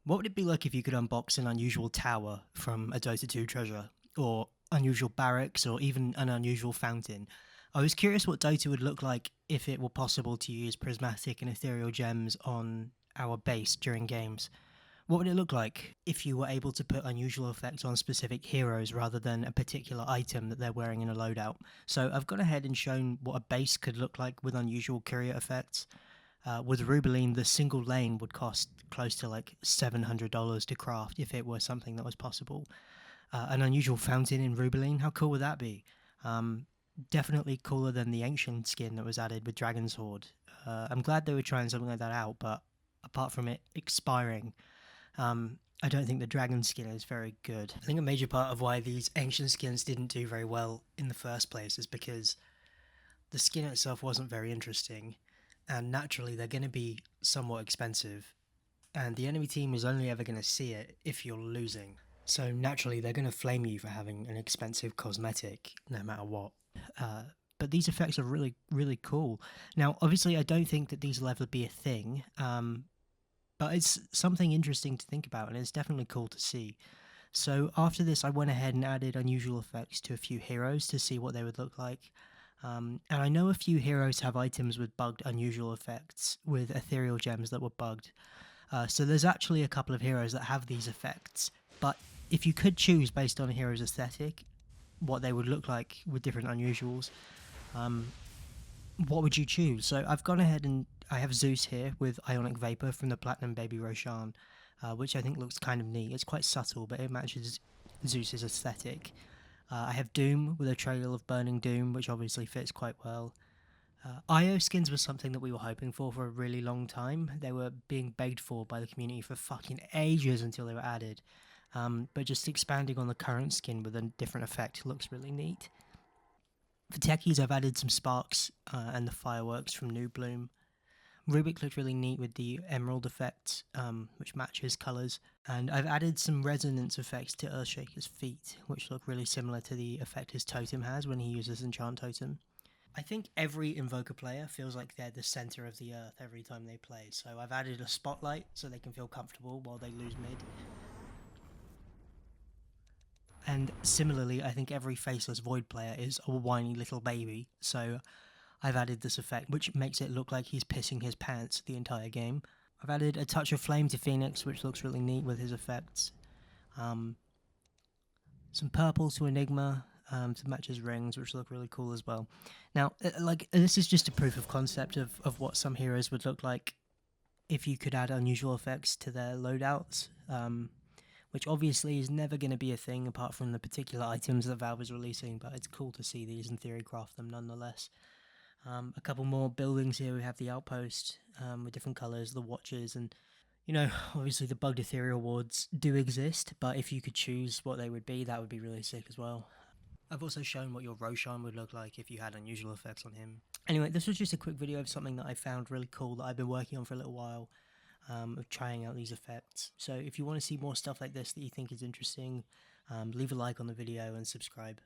What would it be like if you could unbox an unusual tower from a Dota 2 treasure, or unusual barracks, or even an unusual fountain? I was curious what Dota would look like if it were possible to use prismatic and ethereal gems on our base during games. What would it look like if you were able to put unusual effects on specific heroes rather than a particular item that they're wearing in a loadout? So I've gone ahead and shown what a base could look like with unusual courier effects. With Rubeline, the single lane would cost close to like $700 to craft if it were something that was possible. An unusual fountain in Rubeline, how cool would that be? Um, Definitely cooler than the ancient skin that was added with Dragon's Horde. I'm glad they were trying something like that out, but apart from it expiring, I don't think the dragon skin is very good. I think a major part of why these ancient skins didn't do very well in the first place is because the skin itself wasn't very interesting, and naturally they're going to be somewhat expensive, and the enemy team is only ever going to see it if you're losing. So naturally they're going to flame you for having an expensive cosmetic, no matter what. Uh, but these effects are really, really cool. Now, obviously, I don't think that these will ever be a thing, but it's something interesting to think about, and it's definitely cool to see. So after this, I went ahead and added unusual effects to a few heroes to see what they would look like. And I know a few heroes have items with bugged unusual effects with ethereal gems that were bugged. So there's actually a couple of heroes that have these effects. But if you could choose based on a hero's aesthetic, what they would look like with different unusuals, um, what would you choose? So I've gone ahead and I have Zeus here with Ionic Vapor from the Platinum Baby Roshan, which I think looks kind of neat. It's quite subtle, but it matches Zeus's aesthetic. I have Doom with a trail of Burning Doom, which obviously fits quite well. IO skins was something that we were hoping for a really long time. They were being begged for by the community for fucking ages until they were added. But just expanding on the current skin with a different effect looks really neat. For techies, I've added some sparks and the fireworks from New Bloom. Rubik looked really neat with the emerald effect, which matches colours. And I've added some resonance effects to Earthshaker's feet, which look really similar to the effect his totem has when he uses Enchant Totem. I think every Invoker player feels like they're the centre of the earth every time they play, so I've added a spotlight so they can feel comfortable while they lose mid. And similarly, I think every faceless Void player is a whiny little baby, so I've added this effect, which makes it look like he's pissing his pants the entire game. I've added a touch of flame to Phoenix, which looks really neat with his effects. Um, some purple to Enigma to match his rings, which look really cool as well. Now, like this is just a proof of concept of what some heroes would look like if you could add unusual effects to their loadouts. Which obviously is never going to be a thing apart from the particular items that Valve is releasing, but it's cool to see these and theory craft them nonetheless. A couple more buildings here. We have the outpost with different colours, the watches, and obviously the bugged ethereal wards do exist, but if you could choose what they would be, that would be really sick as well. I've also shown what your Roshan would look like if you had unusual effects on him. Anyway, this was just a quick video of something that I found really cool that I've been working on for a little while, of trying out these effects. So if you want to see more stuff like this that you think is interesting, leave a like on the video and subscribe.